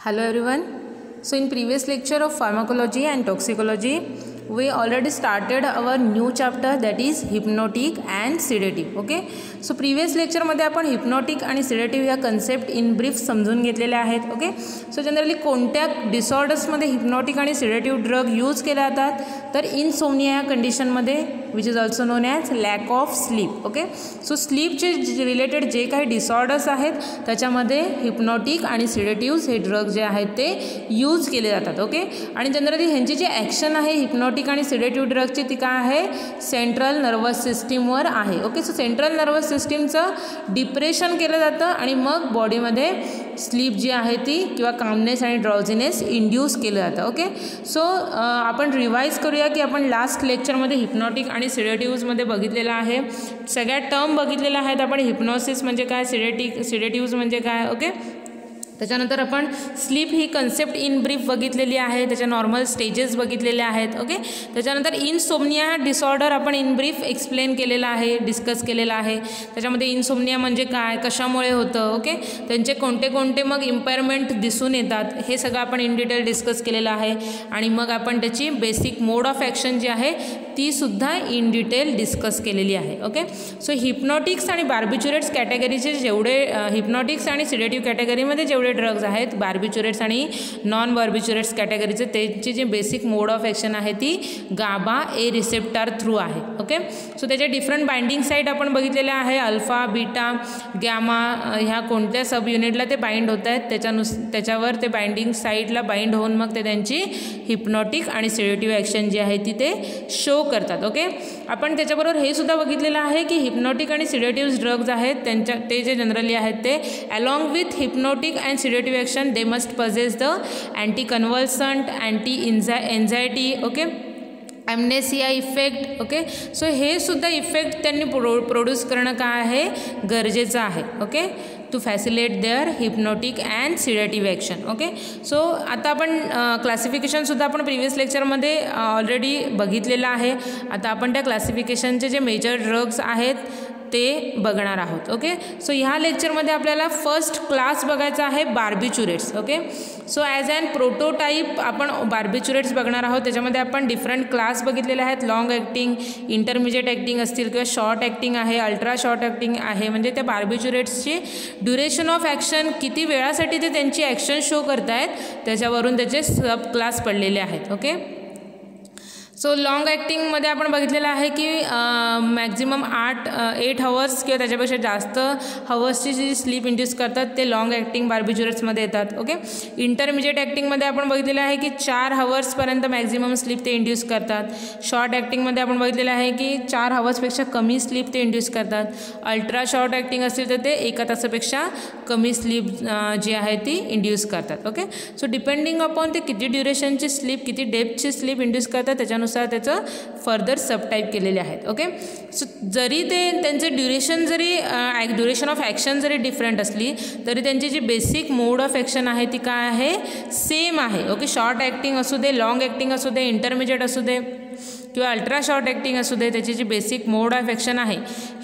Hello everyone. So in previous lecture of pharmacology and toxicology, we already started our new chapter, that is hypnotic and sedative. Okay. So previous lecture मध्ये आपण hypnotic आणि sedative या concept in brief समजून घेतलेले आहेत. Okay. So generally कोणत्या disorders मध्ये hypnotic आणि sedative ड्रग यूज केले जातात तर इनसोमनिया या कंडिशन मध्ये which is also known as lack of sleep. Okay. So स्लीपचे रिलेटेड जे काही डिसऑर्डर्स आहेत त्याच्यामध्ये hypnotic आणि sedatives हे ड्रग जे आहेत ते यूज केले जातात. ओके. आणि जनरली ह्यांची जी ॲक्शन आहे hypnotic आणि sedative ड्रगची ती काय आहे, सेंट्रल नर्वस सिस्टीमवर आहे. ओके. सो सेंट्रल नर्वस सिस्टीमचं डिप्रेशन केलं जातं आणि मग बॉडीमध्ये स्लीप जी आहे ती किंवा कामनेस आणि ड्राउझीनेस इंड्यूस केलं जातं. ओके. सो आपण रिवाइज करूया की आपण लास्ट लेक्चरमध्ये हिप्नॉटिक आणि सिडेटिव्हजमध्ये बघितलेलं आहे. सगळ्या टर्म बघितलेल्या आहेत आपण. हिप्नोसिस म्हणजे काय, सिडेटिव्हज म्हणजे काय. ओके. त्याच्यानंतर आपण sleep he concept in brief बघितलेली आहे, त्याच्या नॉर्मल स्टेजेस बघितलेल्या आहेत. ओके. त्याच्यानंतर इनसोमनिया हा डिसऑर्डर आपण इन ब्रीफ एक्सप्लेन केलेला आहे, डिस्कस केलेला आहे. त्याच्यामध्ये इनसोमनिया म्हणजे काय, कशामुळे होतं, ओके, त्यांचे कोणते कोणते मग इम्पेअरमेंट दिसून येतात हे सगळं आपण इन डिटेल डिस्कस केलेलं आहे. आणि मग आपण त्याची बेसिक मोड ऑफ ॲक्शन जी आहे ती सुद्धा इन डिटेल डिस्कस केलेली आहे. ओके. सो हिप्नॉटिक्स आणि बार्बिच्युरेट्स कॅटेगरीचे जेवढे हिप्नॉटिक्स आणि सिडेटिव्ह कॅटेगरीमध्ये जेवढे ड्रग्ज आहेत, बार्बिच्युरेट्स आणि नॉन बार्बिच्युरेट्स कॅटेगरीचे, त्यांची जी बेसिक मोड ऑफ ॲक्शन आहे ती गाबा ए रिसेप्टर थ्रू आहे. ओके. सो त्याचे डिफरंट बाइंडिंग साईट आपण बघितलेल्या आहे. अल्फा, बीटा, गॅमा ह्या कोणत्या सब युनिटला ते बाइंड होत आहेत त्याच्यावर ते बाइंडिंग साईटला बाइंड होऊन मग ते त्यांची हिप्नॉटिक आणि सिडेटिव्ह ॲक्शन जी आहे ती ते शो करतात. ओके. आपण त्याच्याबरोबर हे सुद्धा बघितलेलं आहे की हिप्नॉटिक आणि सिडेटिव्ह ड्रग्ज आहेत ते जे जनरली आहेत ते along with hypnotic and sedative action they must possess the anti-convulsant, anti-anxiety, okay, amnesia effect. Okay. So हे सुद्धा इफेक्ट त्यांनी प्रोड्यूस करणं काय आहे, गरजेचं आहे. Okay. To facilitate their hypnotic and sedative action. Okay. So आता आपण क्लासिफिकेशनसुद्धा आपण प्रिव्हियस लेक्चरमध्ये ऑलरेडी बघितलेलं आहे. आता आपण त्या क्लासिफिकेशनचे जे मेजर ड्रग्स आहेत ते बघणार आहोत. ओके. सो ह्या लेक्चरमध्ये आपल्याला फर्स्ट क्लास बघायचा आहे barbiturates. Okay. So as an prototype आपण बार्बिच्युरेट्स बघणार आहोत. त्याच्यामध्ये आपण डिफरंट क्लास बघितलेले आहेत. लॉंग ॲक्टिंग, इंटरमिजिएट ॲक्टिंग असतील किंवा शॉर्ट ॲक्टिंग आहे, अल्ट्रा शॉर्ट ॲक्टिंग आहे. म्हणजे त्या बार्बिच्युरेट्सची ड्युरेशन ऑफ ॲक्शन, किती वेळासाठी ते त्यांची ॲक्शन शो करत आहेत त्याच्यावरून त्याचे सब क्लास पडलेले आहेत. ओके. सो लॉंग ॲक्टिंगमध्ये आपण बघितलेलं आहे की मॅक्झिमम 8 हवर्स किंवा त्याच्यापेक्षा जास्त हवर्सची जी स्लीप इंड्यूस करतात ते लॉंग ॲक्टिंग बार्बिच्युरेट्समध्ये येतात. ओके. इंटरमिजिएट ॲक्टिंगमध्ये आपण बघितलेलं आहे की 4 हवर्सपर्यंत मॅक्झिमम स्लीप ते इंड्यूस करतात. शॉर्ट ॲक्टिंगमध्ये आपण बघितलेलं आहे की 4 हवर्सपेक्षा कमी स्लीप ते इंड्यूस करतात. अल्ट्रा शॉर्ट ॲक्टिंग असेल तर ते 1 तासापेक्षा कमी स्लीप जी आहे ती इंड्यूस करतात. ओके. सो डिपेंडिंग अपॉन ते किती ड्युरेशनची स्लीप, किती डेप्थची स्लीप इंड्यूस करतात त्याच्यानुसार त्याचं फर्दर सबटाईप केलेले आहेत. ओके. सो जरी त्यांचं ड्युरेशन ऑफ ॲक्शन जरी डिफरंट असली तरी त्यांची जी बेसिक मोड ऑफ ॲक्शन आहे ती काय आहे, सेम आहे. ओके. शॉर्ट ॲक्टिंग असू दे, लॉंग ॲक्टिंग असू दे, इंटरमिजिएट असू दे किंवा अल्ट्रा शॉर्ट ॲक्टिंग असू दे, त्याची जी बेसिक मोड ऑफ ॲक्शन आहे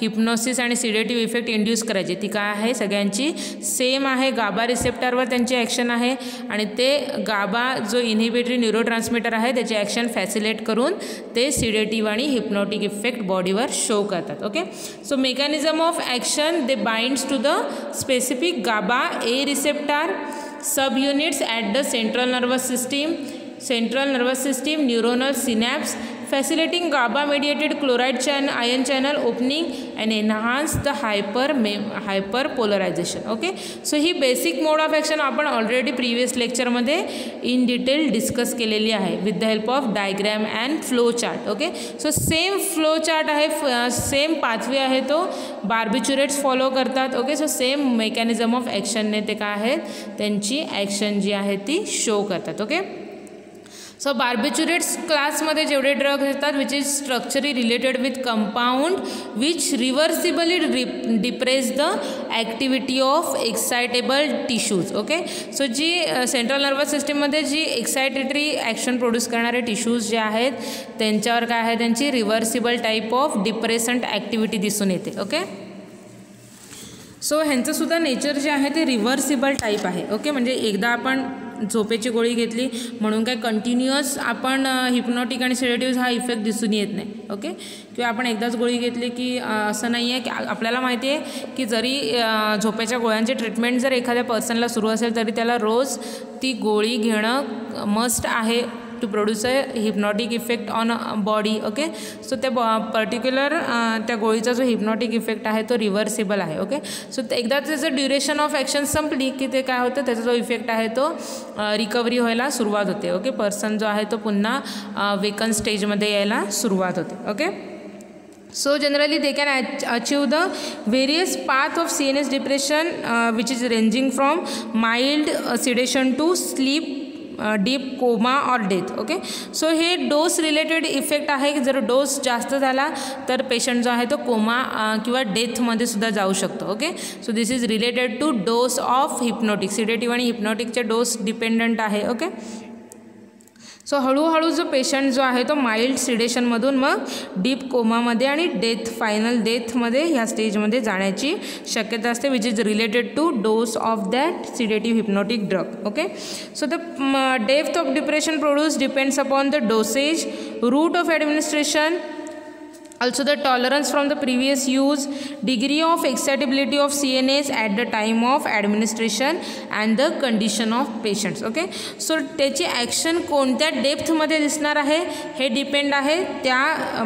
हिप्नोसिस आणि सिडेटिव्ह इफेक्ट इंड्यूस करायची ती काय आहे, सगळ्यांची सेम आहे. गाबा रिसेप्टरवर त्यांची ॲक्शन आहे आणि ते गाबा जो इनहिबिटरी न्यूरोट्रान्समीटर आहे त्याची ॲक्शन फॅसिलेट करून ते सिडेटिव्ह आणि हिप्नॉटिक इफेक्ट बॉडीवर शो करतात. Okay. So mechanism of action they binds to the specific GABA A receptor subunits at the central nervous system neuronal synapse facilitating GABA mediated chloride ion channel opening and enhance the hyperpolarization. Okay. So ही basic mode of action आपण already previous लेक्चरमध्ये in detail discuss केलेली आहे with the help of diagram and flow chart. Okay. So same flow chart आहे, same pathway आहे तो barbiturates follow करतात. Okay. So same mechanism of ॲक्शनने ते काय आहेत त्यांची ॲक्शन जी आहे ती शो करतात. ओके. सो बार्बिच्युरेट्स क्लासमध्ये जेवढे ड्रग्ज येतात which is structurally related with compound which reversibly depress the activity of excitable tissues. Okay. So जी सेंट्रल नर्वस सिस्टीममध्ये जी एक्सायटेटरी ॲक्शन प्रोड्यूस करणारे टिश्यूज जे आहेत त्यांच्यावर काय आहे, त्यांची reversible type of depressant activity दिसून येते. ओके. सो ह्यांचं सुद्धा नेचर जे आहे ते रिव्हर्सिबल टाईप आहे. ओके. म्हणजे एकदा आपण झोपेची गोळी घेतली म्हणून काय कंटिन्युअस आपण हिप्नॉटिक आणि सिडेटिव्ह हा इफेक्ट दिसून येत नाही. ओके, किंवा आपण एकदाच गोळी घेतली की असं नाही आहे की आपल्याला माहिती आहे की जरी झोपेच्या गोळ्यांची ट्रीटमेंट जर एखाद्या पर्सनला सुरू असेल तरी त्याला रोज ती गोळी घेणं मस्ट आहे to produce a hypnotic effect on body. Okay, so त्या पर्टिक्युलर त्या गोळीचा जो हिप्नॉटिक इफेक्ट आहे तो रिव्हर्सिबल आहे. ओके, सो एकदा त्याचं ड्युरेशन ऑफ ॲक्शन संपली की ते काय होतं, त्याचा जो इफेक्ट आहे तो रिकव्हरी व्हायला सुरुवात होते. ओके, पर्सन जो आहे तो पुन्हा वेकन स्टेजमध्ये यायला सुरुवात होते. Okay, so generally they can achieve the various path of CNS depression which is ranging from mild sedation to sleep deep coma और डेथ. ओके, सो हे डोस रिलेटेड इफेक्ट आहे. जर डोस जास्त झाला तर पेशंट जो आहे तो कोमा किंवा डेथमध्ये सुद्धा जाऊ शकतो. Okay, so this is related to dose of hypnotic. Sedative आणि हिप्नॉटिकचे डोस डिपेंडंट आहे. ओके, सो हळूहळू जो पेशंट जो आहे तो माइल्ड सिडेशनमधून मग डीप कोमामध्ये आणि फायनल डेथमध्ये ह्या स्टेजमध्ये जाण्याची शक्यता असते, which is related to dose of that sedative hypnotic drug. Okay, so the depth of depression produce depends upon the dosage, route of administration, also the tolerance from the previous use, degree of excitability of CNS at the time of administration and the condition of patients. Okay, so त्याची action कोणत्या डेप्थमध्ये दिसणार आहे हे depend आहे त्या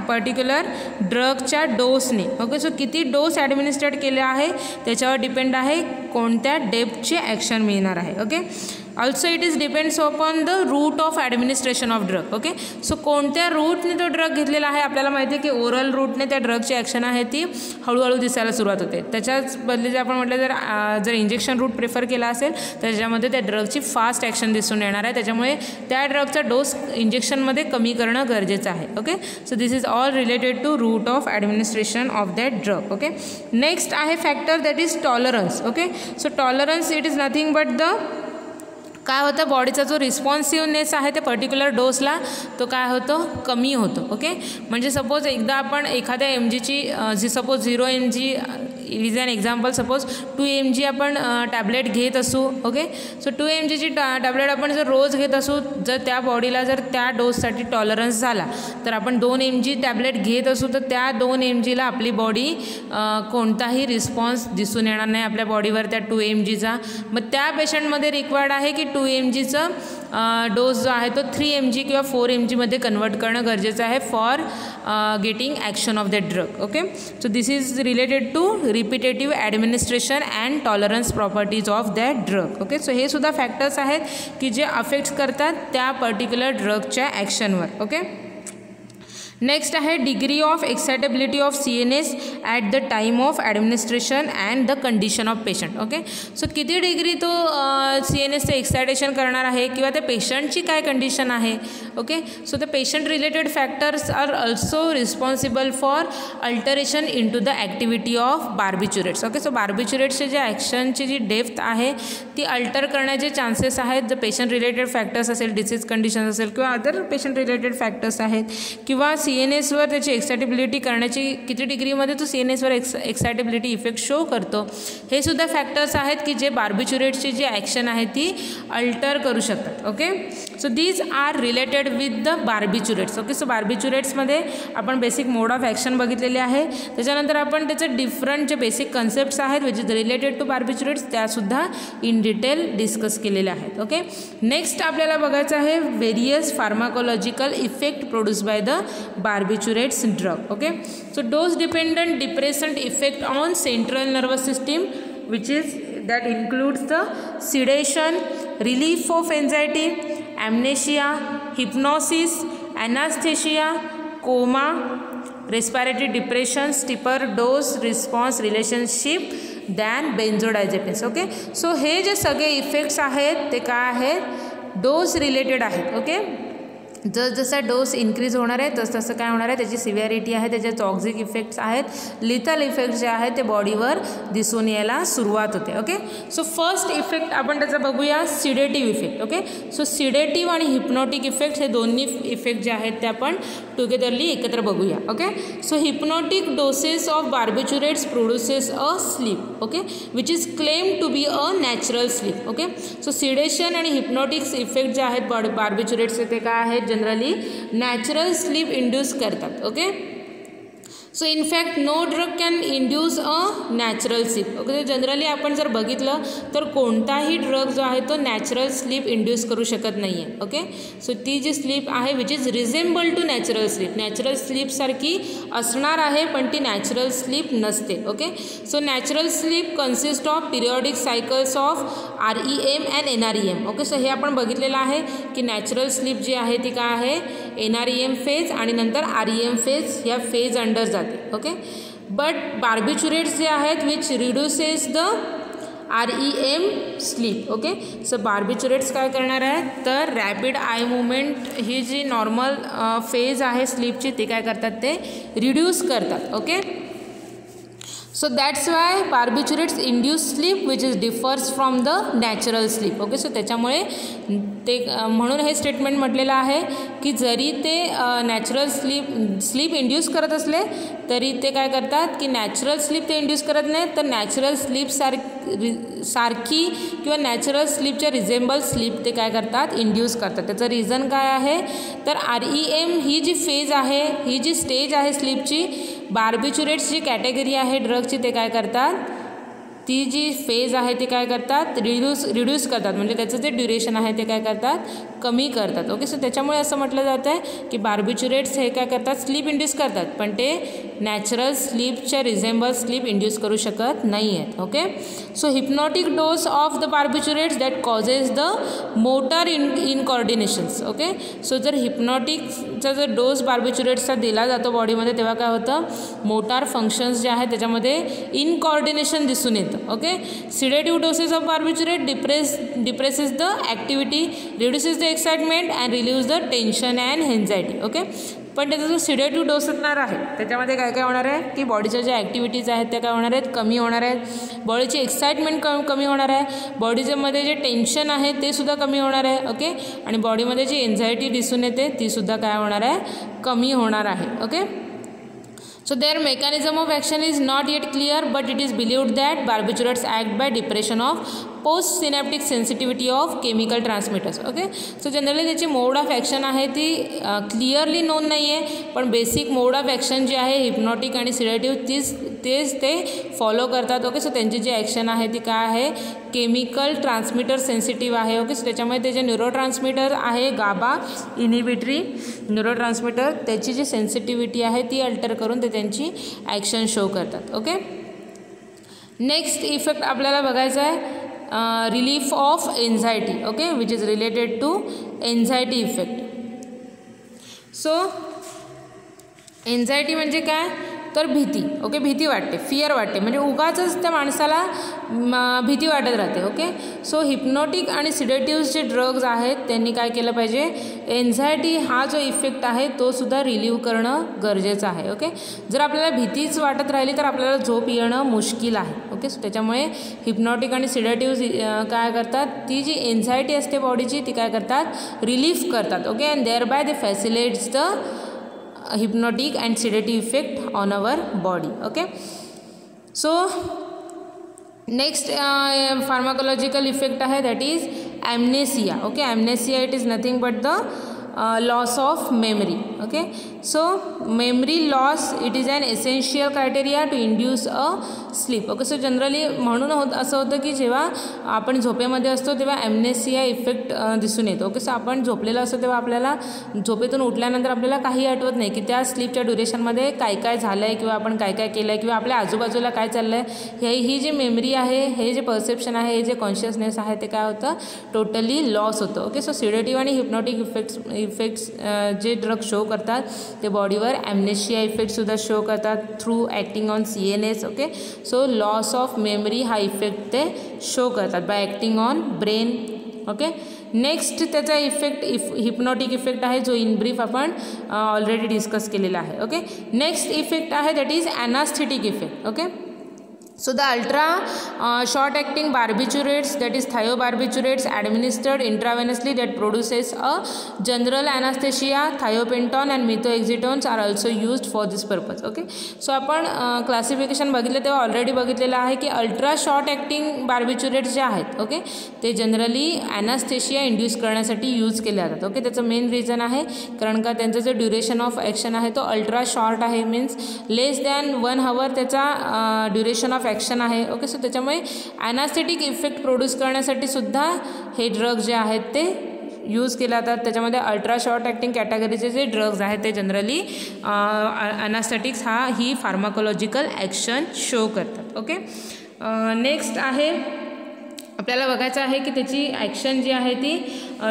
particular ड्रगच्या डोसने. Okay, so किती dose ॲडमिनिस्ट्रेट केले आहे त्याच्यावर डिपेंड आहे कोणत्या डेप्थची ॲक्शन मिळणार आहे. Okay, also it is depends upon the route of administration of drug. Okay, so कोणत्या रूटने तो ड्रग घेतलेला आहे. आपल्याला माहिती आहे की ओरल रूटने त्या ड्रगची ॲक्शन आहे ती हळूहळू दिसायला सुरुवात होते. त्याच्याच बदली जर आपण म्हटलं जर इंजेक्शन रूट प्रिफर केला असेल तर त्याच्यामध्ये त्या ड्रगची फास्ट ॲक्शन दिसून येणार आहे. त्याच्यामुळे त्या ड्रगचा डोस इंजेक्शनमध्ये कमी करणं गरजेचं आहे. Okay, so this is all related to route of administration of that drug. Okay, next आहे factor that is tolerance. Okay, so tolerance it is nothing but the काय होतं, बॉडीचा जो रिस्पॉन्सिव्हनेस आहे त्या पर्टिक्युलर डोसला तो काय होतो, कमी होतो. ओके, म्हणजे सपोज एकदा आपण एखाद्या MGची जी suppose 0 mg is an example, suppose 2 mg आपण टॅबलेट घेत असू. ओके, सो 2 mgची टॅबलेट आपण जर रोज घेत असू, जर त्या बॉडीला जर त्या डोससाठी टॉलरन्स झाला तर आपण 2 mg टॅबलेट घेत असू तर त्या 2 mgला आपली बॉडी कोणताही रिस्पॉन्स दिसून येणार नाही आपल्या बॉडीवर त्या 2 mgचा. मग त्या पेशंटमध्ये रिक्वायर्ड आहे की 2 mgचं डोस जो आहे तो 3 mg किंवा 4 mgमध्ये कन्वर्ट करणं गरजेचं आहे for getting action of that drug. Okay, so this is related to repetitive administration and tolerance properties of that drug. Okay, so हे सुद्धा फॅक्टर्स आहेत की जे अफेक्ट करतात त्या पर्टिक्युलर ड्रगच्या ॲक्शनवर. ओके, नेक्स्ट आहे degree of excitability of CNS at the time of administration and the condition of patient. Okay, so किती डिग्री तो CNSचं एक्सायटेशन करणार आहे किंवा त्या पेशंटची काय कंडिशन आहे. Okay, so the patient related factors are also responsible for alteration in to the activity of barbiturates. Okay, so बार्बिच्युरेट्सचे जे ॲक्शनची जी डेप्थ आहे ती अल्टर करण्याचे चान्सेस आहेत. जर पेशंट रिलेटेड फॅक्टर्स असेल, डिसीज कंडिशन असेल किंवा अदर पेशंट रिलेटेड फॅक्टर्स आहेत किंवा CNSवर त्याची एक्सायटेबिलिटी करण्याची किती डिग्रीमध्ये तो CNSवर एक्सायटेबिलिटी इफेक्ट शो करतो, हे सुद्धा फॅक्टर्स आहेत की जे बार्बिच्युरेट्सची जी ॲक्शन आहे ती अल्टर करू शकतात. Okay, so these are related with the barbiturates. Okay, so बार्बिच्युरेट्समध्ये आपण बेसिक मोड ऑफ ॲक्शन बघितलेले आहे. त्याच्यानंतर आपण त्याचं डिफरंट जे बेसिक कन्सेप्ट्स आहेत विच इज रिलेटेड टू बार्बिच्युरेट्स त्यासुद्धा इन डिटेल डिस्कस केलेले आहेत. ओके, नेक्स्ट आपल्याला बघायचं आहे various pharmacological effect produce by the barbiturates drug. Okay, so dose dependent depressant effect on central nervous system which is that includes the sedation, relief of anxiety, amnesia, hypnosis, anesthesia, coma, respiratory depression, steeper dose response relationship than benzodiazepines. Okay, so हे जे सगळे effects आहेत ते काय आहेत, dose related आहेत. Okay, जसजसा dose increase होणार आहे तसं काय होणार आहे, त्याची सिव्हिरिटी आहे, त्याचे टॉक्सिक इफेक्ट्स आहेत, लिथल इफेक्ट्स जे आहेत ते बॉडीवर दिसून यायला सुरुवात होते. ओके, सो फर्स्ट इफेक्ट आपण त्याचा बघूया, सिडेटिव्ह इफेक्ट. ओके, सो सिडेटिव्ह आणि हिप्नोटिक इफेक्ट हे दोन्ही इफेक्ट जे आहेत ते आपण टुगेदरली एकत्र बघूया. Okay, so hypnotic doses of barbiturates produces a sleep, okay, which is claim to be a natural sleep. Okay, so sedation आणि हिप्नोटिक्स इफेक्ट जे आहेत बार्बिच्युरेट्सचे ते काय आहेत, जनरली नॅचरल स्लीप इंड्यूस करतात. Okay, so in fact no drug can induce a natural sleep. Okay, generally आपण जर बघितलं तर कोणताही ड्रग जो आहे तो नॅचरल स्लीप इंड्यूस करू शकत नाही आहे. ओके, सो ती जी स्लीप आहे which is resemble to natural sleep, natural स्लीपसारखी असणार आहे पण ती नॅचरल स्लीप नसते. Okay, so natural sleep consist of periodic cycles of REM and NREM. Okay, so हे आपण बघितलेलं आहे की नॅचरल स्लीप जी आहे ती काय आहे, NREM फेज आणि नंतर REM फेज या फेज अंडर जाते. ओके, बट बार्बिच्युरेट्स जे आहेत which reduces the REM sleep. Okay, so barbiturates काय करणार आहे तर रॅपिड आय मुवमेंट ही जी नॉर्मल फेज आहे स्लीपची ती काय करतात ते रिड्यूस करतात. Okay, so that's why barbiturates induce sleep which is differs from the natural sleep. Okay, so त्याच्यामुळे ते म्हणून हे स्टेटमेंट म्हटलेलं आहे की जरी ते नॅचरल स्लीप इंड्यूस करत असले तरी ते काय करतात की नॅचरल स्लीप ते इंड्यूस करत नाही, तर नॅचरल स्लीप सारखी किंवा नॅचरल स्लीपच्या रिझेंबल स्लीप ते काय करतात इंड्यूस करतात. त्याचं रिझन काय आहे तर REM ही जी फेज आहे, ही जी स्टेज आहे स्लीपची, बार्बिच्युरेट्स जी कॅटेगरी आहे ड्रगची ते काय करतात, ती जी फेज आहे ते काय करतात रिड्यूस करतात, म्हणजे त्याचं जे ड्युरेशन आहे ते काय करतात कमी करतात. ओके, सो त्याच्यामुळे असं म्हटलं जातं आहे की बार्बिच्युरेट्स हे काय करतात स्लीप इंड्यूस करतात पण ते नॅचरल स्लीपच्या रिझेंबल स्लीप इंड्यूस करू शकत नाही आहेत. Okay, so hypnotic dose of the barbiturates that causes the motor incoordinations. Okay, so जर हिप्नॉटिकचा जर डोस बार्बिच्युरेट्सचा दिला जातो बॉडीमध्ये तेव्हा काय होतं, मोटार फंक्शन्स जे आहेत त्याच्यामध्ये इनकॉर्डिनेशन दिसून येतं. Okay, sedative doses of barbiturate depresses the activity, reduces the excitement and relieves the tension and anxiety. Okay, पण त्याचा जो सिडेटिव्ह डोस असणार आहे त्याच्यामध्ये काय काय होणार आहे की बॉडीच्या ज्या ॲक्टिव्हिटीज आहेत त्या काय होणार आहेत कमी होणार आहेत, बॉडीची एक्साइटमेंट कमी होणार आहे, बॉडीच्यामध्ये जे टेन्शन आहे ते सुद्धा कमी होणार आहे. ओके, आणि बॉडीमध्ये जी एन्झायटी दिसून येते ती सुद्धा काय होणार आहे कमी होणार आहे. Okay, so their mechanism of action is not yet clear but it is believed that barbiturates act by depression of post synaptic sensitivity of chemical transmitters. Okay, so generally त्याची मोड ऑफ ॲक्शन आहे ती clearly non नाही आहे पण basic mode of action जी आहे hypnotic आणि सिडेटिव्ह तेच ते फॉलो करतात. ओके, सो त्यांची जी ॲक्शन आहे ती काय आहे केमिकल ट्रान्समिटर सेन्सिटिव्ह आहे. ओके, सो त्याच्यामुळे ते जे न्यूरोट्रान्समिटर आहे गाबा इनिबिटरी न्यूरोट्रान्समिटर त्याची जी सेन्सिटिव्हिटी आहे ती अल्टर करून ते त्यांची ॲक्शन शो करतात. ओके, नेक्स्ट इफेक्ट आपल्याला बघायचा आहे relief of anxiety. Okay, which is related to anxiety effect. So anxiety म्हणजे काय तर भीती. ओके, भीती वाटते, फिअर वाटते, म्हणजे उगाचच त्या माणसाला भीती वाटत राहते. ओके, सो हिप्नॉटिक आणि सिडेटिव्ह जे ड्रग्ज आहेत त्यांनी काय केलं पाहिजे, एन्झायटी हा जो इफेक्ट आहे तो सुद्धा रिलीव्ह करणं गरजेचं आहे. ओके, जर आपल्याला भीतीच वाटत राहिली तर आपल्याला झोप येणं मुश्किल आहे. ओके, सो त्याच्यामुळे हिप्नॉटिक आणि सिडेटिव्ह काय करतात, ती जी एन्झायटी असते बॉडीची ती काय करतात रिलीफ करतात. Okay, and thereby they facilitates the hypnotic and sedative effect on our body. Okay, so next pharmacological effect आहे that is amnesia. Okay, amnesia it is nothing but the loss of memory. Okay, so memory loss it is an essential criteria to induce a sleep. Okay, so generally म्हणून असं होतं की जेव्हा आपण झोपेमध्ये असतो तेव्हा ॲम्नेसिया इफेक्ट दिसून येतो. ओके, सो आपण झोपलेलं असतो तेव्हा आपल्याला झोपेतून उठल्यानंतर आपल्याला काही आठवत नाही की त्या स्लीपच्या ड्युरेशनमध्ये काय काय झालं आहे किंवा आपण काय काय केलं आहे किंवा आपल्या आजूबाजूला काय चाललं आहे, ही जी मेमरी आहे, हे जे परसेप्शन आहे, हे जे कॉन्शियसनेस आहे ते काय होतं टोटली लॉस होतं. ओके, सो सिडेटिव्ह आणि हिप्नॉटिक इफेक्ट्स जे ड्रग शो करतात ते बॉडीवर ॲम्नेशिया इफेक्टसुद्धा शो करतात through acting on CNS. Okay, so loss of memory हा इफेक्ट ते शो करतात by acting on brain okay. Next त्याचा इफेक्ट हिप्नॉटिक इफेक्ट आहे, जो इन ब्रीफ आपण ऑलरेडी डिस्कस केलेला आहे. ओके. नेक्स्ट इफेक्ट आहे that is anaesthetic effect. Okay. So the ultra short acting barbiturates, that is thiobarbiturates, administered intravenously that produces a general anesthesia. Thiopenton and methoexytones are also used for this purpose. Okay. So आपण classification बघितलं तेव्हा already बघितलेलं आहे की ultra short acting बार्बिच्युरेट्स जे आहेत, okay, ते generally ॲनास्थेशिया induce करण्यासाठी यूज केले जातात. ओके. त्याचं मेन रिझन आहे कारण का त्यांचं जे ड्युरेशन ऑफ ॲक्शन आहे तो अल्ट्रा शॉर्ट आहे, मीन्स लेस दॅन 1 hour त्याचा ड्युरेशन ऑफ ॲक्शन आहे. ओके. सो त्याच्यामुळे ॲनास्थेटिक इफेक्ट प्रोड्यूस करण्यासाठी सुद्धा हे ड्रग जे आहेत ते यूज केले जातात. त्याच्यामध्ये अल्ट्रा शॉर्ट ॲक्टिंग कॅटेगरीचे जे ड्रग्ज आहेत ते जनरली ॲनास्थेटिक्स ही फार्माकोलॉजिकल ॲक्शन शो करतात. ओके. नेक्स्ट आहे आपल्याला बघायचं आहे की त्याची ॲक्शन जी आहे ती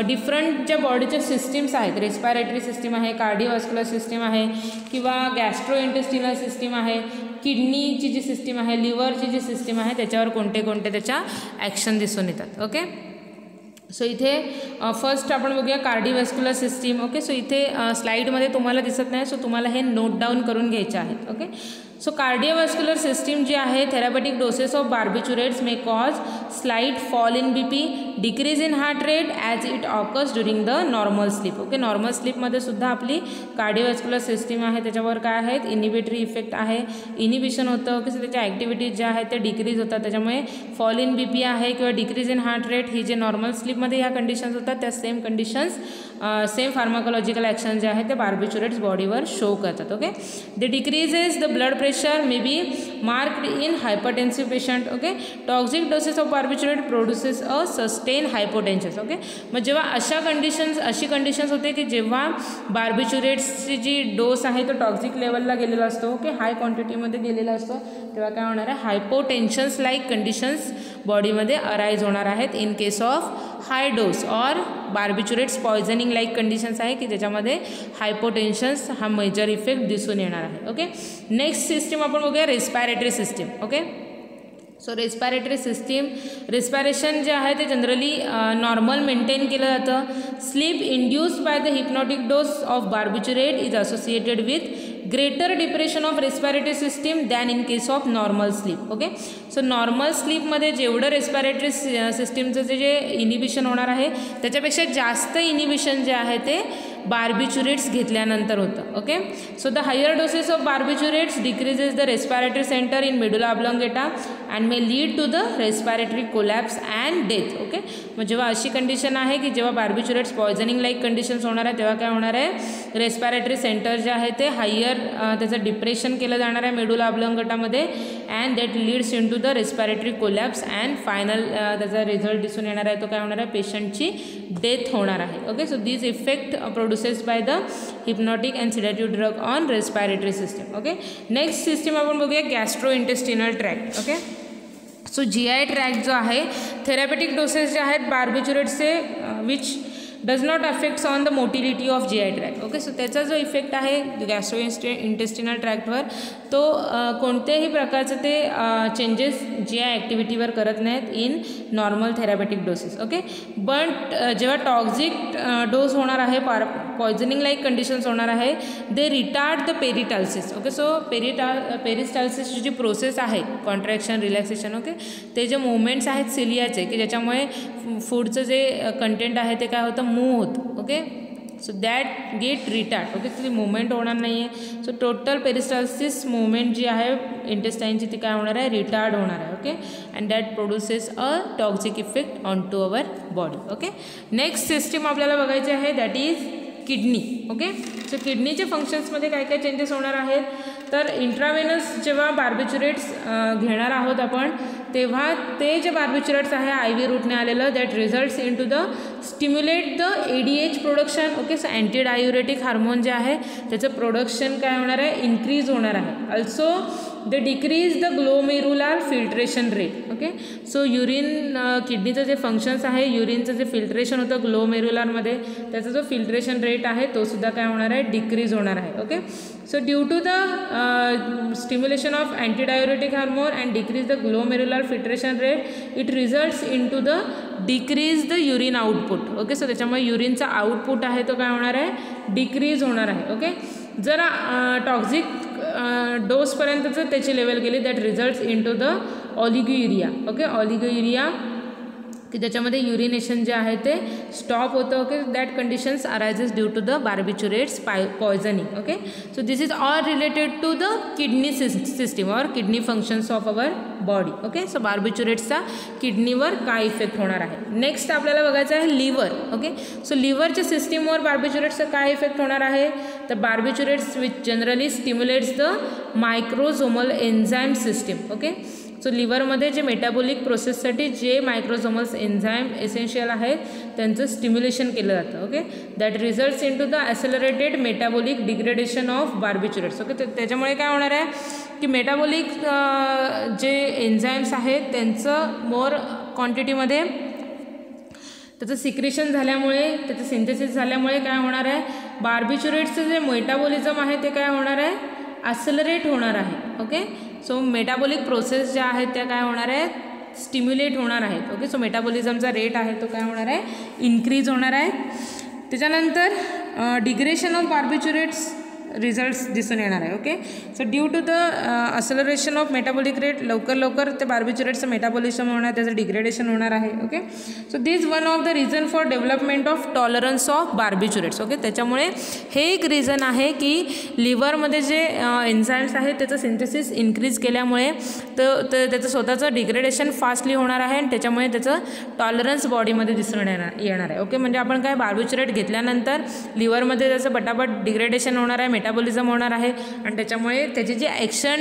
डिफरंट ज्या बॉडीच्या सिस्टीम्स आहेत, रेस्पिरेटरी सिस्टीम आहे, कार्डिओव्हास्क्युलर सिस्टीम आहे किंवा गॅस्ट्रोइंटेस्टिनल सिस्टीम आहे, किडनीची जी सिस्टीम आहे, लिव्हरची जी सिस्टीम आहे, त्याच्यावर कोणते कोणते त्याच्या ॲक्शन दिसून येतात. ओके. सो इथे फर्स्ट आपण बघूया कार्डिओव्हास्क्युलर सिस्टीम. ओके. सो इथे स्लाईडमध्ये तुम्हाला दिसत नाही, सो तुम्हाला हे नोट डाऊन करून घ्यायचे आहेत. ओके. सो कार्डिओव्हास्क्युलर सिस्टीम जी आहे, therapeutic doses of barbiturates may cause slight fall in BP, decrease in heart rate as it occurs during the normal sleep. Okay. Normal स्लीपमध्ये सुद्धा आपली कार्डिओव्हास्क्युलर सिस्टीम आहे त्याच्यावर काय आहेत, इनिबिटरी इफेक्ट आहे, इनिबिशन होतं. ओके. सो त्याच्या ॲक्टिव्हिटीज ज्या आहेत त्या डिक्रीज होतात, त्याच्यामुळे फॉल इन BP आहे किंवा डिक्रीज इन हार्ट रेट ही जे नॉर्मल स्लीपमध्ये ह्या कंडिशन्स होतात त्या same conditions same pharmacological action जे आहे ते बार्बिच्युरेट्स बॉडीवर शो करतात. Okay. The decreases the blood pressure may be marked in hypertensive patient. Okay. Toxic doses of barbiturate produces a sustained hypotension. Okay. मग जेव्हा अशी कंडिशन्स होते की जेव्हा बार्बिच्युरेट्सची जी डोस आहे तो टॉक्सिक लेवलला गेलेला असतो, ओके, हाय क्वांटिटीमध्ये गेलेला असतो, तेव्हा काय होणार आहे, हायपोटेन्शन्स लाईक कंडिशन्स बॉडीमध्ये अराईज होणार आहेत in case of high dose. और बार्बिच्युरेट्स पॉयझनिंग लाईक कंडिशन्स आहे की ज्याच्यामध्ये हायपोटेन्शन्स हा मेजर इफेक्ट दिसून येणार आहे. ओके. नेक्स्ट सिस्टीम आपण बघूया respiratory system. Okay. So respiratory system, respiration जे आहे ते जनरली नॉर्मल मेंटेन केलं जातं. Sleep induced by the hypnotic dose of barbiturate is associated with greater depression of respiratory system than in case of normal sleep. Okay. So normal स्लीपमध्ये जेवढं respiratory सिस्टीमचं जे inhibition होणार आहे त्याच्यापेक्षा जास्त इनिबिशन जे आहे ते बार्बिच्युरेट्स घेतल्यानंतर होतं. Okay. So the higher doses of barbiturates decreases the respiratory centre in medulla oblongata and may lead to the respiratory collapse and death. Okay. मग जेव्हा अशी कंडिशन आहे की जेव्हा बार्बिच्युरेट्स पॉयझनिंग लाईक कंडिशन्स होणार आहे तेव्हा काय होणार आहे, रेस्पिरेटरी सेंटर जे आहे ते हायर त्याचं डिप्रेशन केलं जाणार आहे मेडुला ऑब्लॉंगेटामध्ये and that leads in to the respiratory collapse and final त्याचा रिझल्ट दिसून येणार आहे तो काय होणार आहे, पेशंटची डेथ होणार आहे. Okay. So this effect produces by the hypnotic and sedative drug on respiratory system. Okay. Next system आपण बघूया gastrointestinal tract. Okay. So GI tract जो आहे, थेरापेटिक डोसेस जे आहेत बार्बिच्युरेट्सचे which does not affects on the motility of GI tract. Okay. So त्याचा जो effect आहे गॅस्ट्रोइंटेस्टिनल ट्रॅक्टवर तो कोणत्याही प्रकारचं ते चेंजेस GI ॲक्टिव्हिटीवर करत नाहीत in normal therapeutic doses. Okay. But जेव्हा टॉक्झिक डोस होणार आहे, पॉयझनिंग लाईक कंडिशन्स होणार आहे, they retard the peristalsis. Okay. So पेरिस्टाल्सिसची जी प्रोसेस आहे, कॉन्ट्रॅक्शन, रिलॅक्सेशन, ओके, ते जे मुवमेंट्स आहेत सिलियाचे की ज्याच्यामुळे फूडचं जे कंटेंट आहे ते काय होतं, मूव होतं. Okay. So that get retard. Okay. ती मुवमेंट होणार नाही आहे. सो टोटल पेरिस्टाल्सिस मुवमेंट जी आहे इंटेस्टाईनची ती काय होणार आहे, रिटार्ड होणार आहे. Okay. And that produces a toxic effect on to our body. Okay. Next system आपल्याला बघायची आहे that is kidney. Okay. So किडनीचे फंक्शन्समध्ये काय काय चेंजेस होणार आहेत, तर इंट्रावेनस जेव्हा बार्बिच्युरेट्स घेणार आहोत आपण तेव्हा ते जे बार्बिच्युरेट्स आहे IV रूटने आलेलं that results in to the stimulate the ADH production. Okay. So anti diuretic hormone जे आहे त्याचं प्रोडक्शन काय होणार आहे, इन्क्रीज होणार आहे. Also they decrease the glomerular filtration rate. Okay. So urine किडनीचं जे फंक्शन्स आहे, युरिनचं जे फिल्ट्रेशन होतं ग्लोमेरुलारमध्ये त्याचा जो फिल्ट्रेशन रेट आहे तो सुद्धा काय होणार आहे, डिक्रीज होणार आहे. Okay. So due to the stimulation of anti diuretic hormone and decrease the glomerular filtration rate, it results into the decrease the urine output. Okay, so त्याच्यामुळे युरिनचा आउटपुट आहे तो काय होणार आहे, डिक्रीज होणार आहे. ओके, जर टॉक्झिक डोसपर्यंत जर त्याची लेवल केली that results in to the oliguria. Okay, oliguria की त्याच्यामध्ये युरिनेशन जे आहे ते स्टॉप होतं. Okay, that conditions arises due to the barbiturates poisoning. Okay, so this is all related to the kidney system और kidney functions of our body. Okay, so बार्बिच्युरेट्सचा किडनीवर काय इफेक्ट होणार आहे. नेक्स्ट आपल्याला बघायचं आहे लिव्हर. ओके, सो लिव्हरच्या सिस्टीमवर बार्बिच्युरेट्सचा काय इफेक्ट होणार आहे, तर barbiturates which generally stimulates the microsomal enzyme system. Okay, so लिव्हरमध्ये जे मेटाबॉलिक प्रोसेससाठी जे मायक्रोझोमल्स एन्झाईम एसेन्शियल आहेत त्यांचं स्टिम्युलेशन केलं जातं. Okay, that results in to the accelerated metabolic degradation of barbiturates. Okay, तर त्याच्यामुळे काय होणार आहे की मेटाबॉलिक जे एन्झाईम्स आहेत त्यांचं मोर क्वांटिटीमध्ये त्याचं सिक्रेशन झाल्यामुळे, त्याचं सिंथेसिस झाल्यामुळे काय होणार आहे, बार्बिच्युरेट्सचं जे मेटाबॉलिझम आहे ते काय होणार आहे, ॲसेलरेट होणार आहे. ओके, सो मेटाबॉलिक प्रोसेस ज्या आहेत त्या काय होणार आहेत, स्टिम्युलेट होणार आहेत. ओके, सो मेटाबॉलिझमचा रेट आहे तो काय होणार आहे, इन्क्रीज होणार आहे. त्याच्यानंतर डिग्रेशन ऑफ बार्बिच्युरेट्स रिझल्ट्स दिसून येणार आहे. Okay, so due to the acceleration of metabolic rate लवकर ते बार्बिच्युरेट्सचं मेटाबॉलिझम होणार, त्याचं डिग्रेडेशन होणार आहे. Okay, so this one of the reason for development of tolerance of barbiturates. Okay, त्याच्यामुळे हे एक रिझन आहे की लिव्हरमध्ये जे एन्झाईम्स आहेत त्याचं सिंथेसिस इन्क्रीज केल्यामुळे त्याचं स्वतःचं डिग्रेडेशन फास्टली होणार आहे आणि त्याच्यामुळे त्याचं टॉलरन्स बॉडीमध्ये दिसून येणार आहे. ओके, म्हणजे आपण काय बार्बिच्युरेट घेतल्यानंतर लिव्हरमध्ये त्याचं पटापट डिग्रेडेशन होणार आहे, मेटाबॉलिझम होणार आहे आणि त्याच्यामुळे त्याची जी ॲक्शन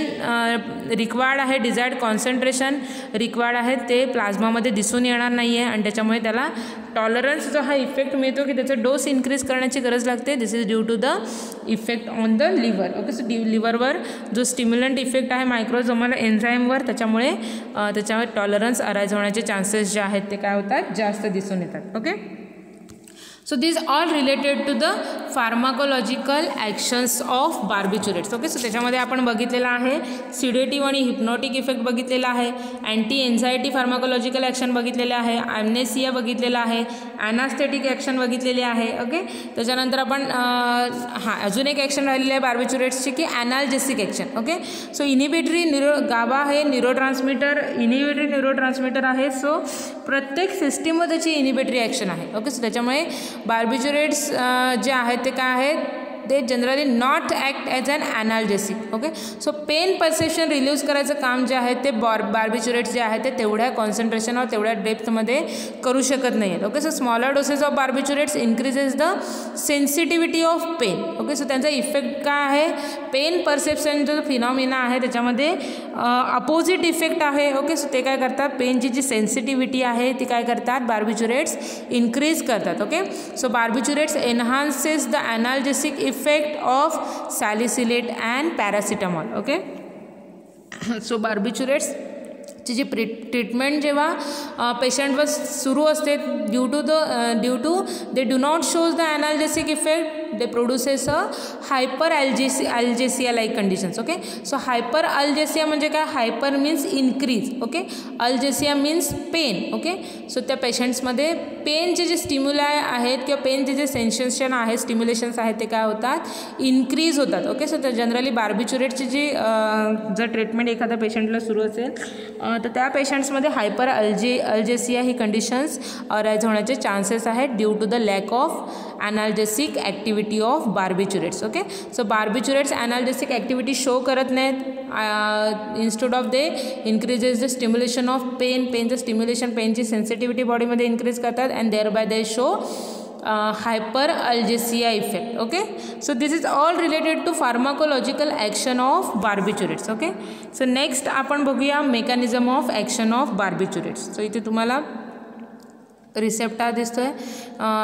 रिक्वायर्ड आहे, डिझायर्ड कॉन्सन्ट्रेशन रिक्वायर्ड आहे ते प्लाझ्मामध्ये दिसून येणार नाही आहे आणि त्याच्यामुळे त्याला टॉलरन्स जो हा इफेक्ट मिळतो की त्याचा डोस इन्क्रीज करण्याची गरज लागते. This is due to the effect on the liver. Okay, so लिव्हरवर जो स्टिम्युलंट इफेक्ट आहे मायक्रोझोमल एन्झाईमवर त्याच्यामुळे त्याच्यावर टॉलरन्स अराईज होण्याचे चान्सेस जे आहेत ते काय होतात, जास्त दिसून येतात. Okay, so this all related to the pharmacological actions of barbiturates. Okay, so त्याच्यामध्ये आपण बघितलेलं आहे सिडेटिव्ह आणि हिप्नॉटिक इफेक्ट बघितलेला आहे, अँटी एन्झायटी फार्माकोलॉजिकल ॲक्शन बघितलेले आहे, ॲम्नेसिया बघितलेला आहे, ॲनास्थेटिक ॲक्शन बघितलेली आहे. ओके, त्याच्यानंतर आपण अजून एक ॲक्शन राहिलेली आहे बार्बिच्युरेट्सची की analgesic action. Okay, so inhibitory GABA हे इनिबिटरी न्यूरोट्रान्समीटर आहे. सो प्रत्येक सिस्टीममध्ये त्याची इनिबिटरी ॲक्शन आहे. ओके, सो त्याच्यामुळे बार्बिच्युरेट्स जे आहेत ते काय आहेत, ते generally not act as an analgesic. Okay, so pain perception reduce करायचं काम जे आहे ते बार्बिच्युरेट्स जे आहे ते तेवढ्या कॉन्सन्ट्रेशन तेवढ्या डेप्थमध्ये करू शकत नाही आहेत. Okay, so smaller doses of barbiturates increases the sensitivity of pain. Okay, so त्यांचा इफेक्ट काय आहे, पेन परसेप्शन जो फिनॉमिना आहे त्याच्यामध्ये अपोजिट इफेक्ट आहे. ओके, सो ते काय करतात, पेनची जी सेन्सिटिव्हिटी आहे ती काय करतात, बार्बिच्युरेट्स इन्क्रीज करतात. Okay, so barbiturates enhances the analgesic effect of salicylate and paracetamol. Okay, so बार्बिच्युरेट्सची जी ट्रीटमेंट जेव्हा पेशंटवर सुरू असते due to they do not shows the analgesic effect, they produces a hyperalgesia like conditions. Okay, so hyperalgesia म्हणजे काय, hyper means increase. Okay, algesia means pain. Okay, so त्या पेशंट्समध्ये पेनचे जे स्टिम्युलाय आहेत किंवा पेनचे जे सेन्सेशन आहे, स्टिम्युलेशन्स आहेत ते काय होतात, इन्क्रीज होतात. ओके, सो तर जनरली बार्बिच्युरेटची जी जर ट्रीटमेंट एखाद्या पेशंटला सुरू असेल तर त्या पेशंट्समध्ये अल्जेसिया ही कंडिशन्स अराईज होण्याचे चान्सेस आहेत due to the lack of analgesic activity of barbiturates. Okay, so barbiturates analgesic activity show करत नाहीत. Instead of they increases the stimulation of पेनचं स्टिम्युलेशन, पेनची सेन्सिटिव्हिटी बॉडीमध्ये इन्क्रीज करतात and thereby they show hyperalgesia effect. Okay, so this is all related to pharmacological action of barbiturates. Okay, so next आपण बघूया mechanism of action of barbiturates. so इथे तुम्हाला receptor दिसतोय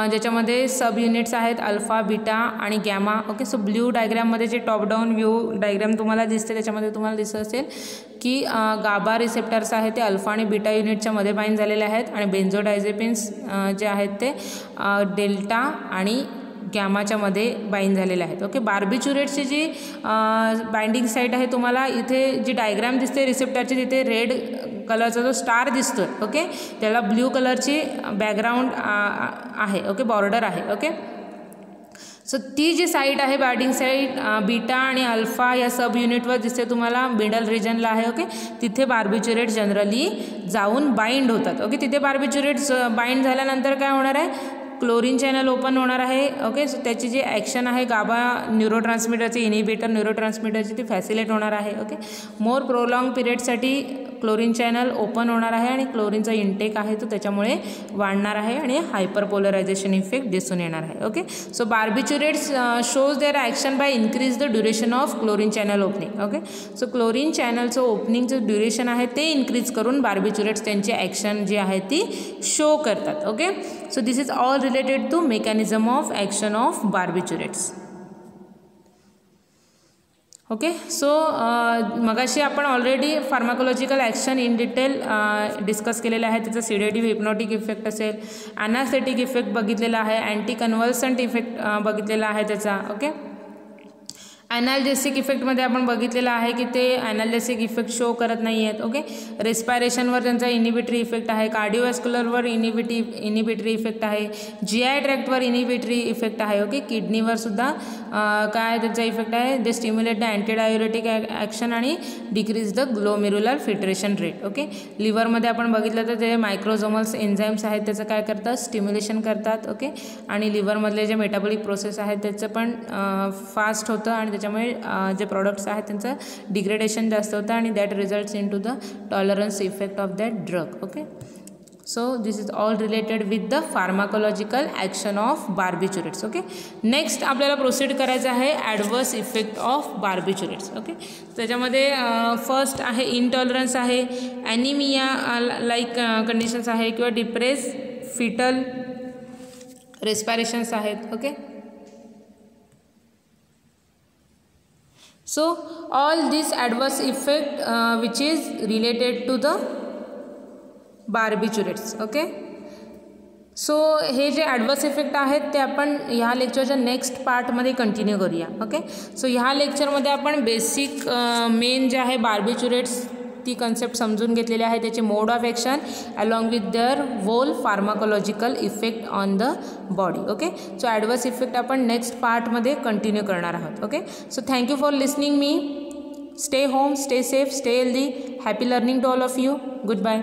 ज्याच्यामध्ये सब units आहेत alpha, beta आणि gamma. Okay, so blue डायग्राममध्ये जे टॉप डाऊन व्ह्यू डायग्राम तुम्हाला दिसते त्याच्यामध्ये तुम्हाला दिसत असेल की गाबा रिसेप्टर्स आहेत ते अल्फा आणि बीटा युनिटच्या मध्ये बाइंड झालेले आहेत आणि बेन्झोडायझेपिन्स जे आहेत ते डेल्टा आणि गॅमाच्या मध्ये बाइंड झालेले आहेत. ओके, बार्बिच्युरेट्सची जी बाइंडिंग साईट आहे तुम्हाला इथे जी डायग्राम दिसते रिसेप्टरची तिथे रेड कलरचा जो स्टार दिसतो. ओके, त्याला ब्ल्यू कलरची बॅकग्राऊंड आहे. ओके, बॉर्डर आहे. ओके, सो ती जी साईट आहे बाइंडिंग साईट बीटा आणि अल्फा या सब युनिटवर दिसते तुम्हाला, मिडल रिजनला आहे. ओके, तिथे बार्बिच्युरेट्स जनरली जाऊन बाइंड होतात. ओके, तिथे बार्बिच्युरेट्स बाइंड झाल्यानंतर काय होणार आहे, क्लोरीन चॅनल ओपन होणार आहे. ओके, सो त्याची जी ॲक्शन आहे गाबा न्यूरोट्रान्समीटरची इनिबिटर न्यूरोट्रान्समीटरची ती फॅसिलेट होणार आहे. ओके, मोर प्रोलॉंग पिरियडसाठी क्लोरीन चॅनल ओपन होणार आहे आणि क्लोरीनचा इंटेक आहे तो त्याच्यामुळे वाढणार आहे आणि हायपरपोलरायझेशन इफेक्ट दिसून येणार आहे. Okay, so barbiturates shows their action by increase the duration of chlorine channel opening. Okay, so chlorine चॅनलचं ओपनिंगचं ड्युरेशन आहे ते इन्क्रीज करून बार्बिच्युरेट्स त्यांची ॲक्शन जी आहे ती शो करतात. Okay, so this is all related to mechanism of action of barbiturates. Okay, so मगाशी आपण already pharmacological action in detail discuss केलेलं आहे. त्याचा सिडेटिव्ह हिप्नॉटिक इफेक्ट असेल, ॲनास्थेटिक इफेक्ट बघितलेला आहे, अँटी कन्व्हल्संट इफेक्ट बघितलेला आहे त्याचा. ओके, ॲनाल्जेसिक इफेक्टमध्ये आपण बघितलेलं आहे की ते ॲनाल्जेसिक इफेक्ट शो करत नाही आहेत. ओके, रेस्पायरेशनवर त्यांचा इनिबिटरी इफेक्ट आहे, कार्डिओवॅस्क्युलरवर इनिबिटरी इफेक्ट आहे, GI ट्रॅक्टवर इनिबिटरी इफेक्ट आहे. ओके, किडनीवर सुद्धा काय त्याचा इफेक्ट आहे, they stimulate the antidiuretic action आणि decrease the glomerular filtration rate. Okay, लिव्हरमध्ये आपण बघितलं तर ते मायक्रोझोमल्स एन्झाईम्स आहेत त्याचं काय करतात, स्टिम्युलेशन करतात. ओके, आणि लिव्हरमधले जे मेटाबॉलिक प्रोसेस आहेत त्याचं पण फास्ट होतं आणि त्याच्यामुळे जे प्रॉडक्ट्स आहेत त्यांचं डिग्रेडेशन जास्त होतं आणि that results in to the tolerance effect of that drug. Okay, so this is all related with the pharmacological action of barbiturates. Okay, next आपल्याला प्रोसीड करायचं आहे adverse effect of barbiturates. Okay, त्याच्यामध्ये first आहे intolerance आहे, anaemia like conditions आहे किंवा depress foetal respirations okay. ओके, so all this adverse effect which is related to the barbiturates. Okay, so हे जे ॲडवर्स इफेक्ट आहेत ते आपण ह्या लेक्चरच्या नेक्स्ट पार्टमध्ये कंटिन्यू करूया. ओके, सो ह्या लेक्चरमध्ये आपण बेसिक मेन जे आहे बार्बिच्युरेट्स ती कन्सेप्ट समजून घेतलेली आहे, त्याचे mode of action along with their whole pharmacological effect on the body. Okay, so adverse effect आपण नेक्स्ट पार्टमध्ये कंटिन्यू करणार आहोत. Okay, so thank you for listening me. Stay home, stay safe, stay healthy. Happy learning to all of you. Good bye.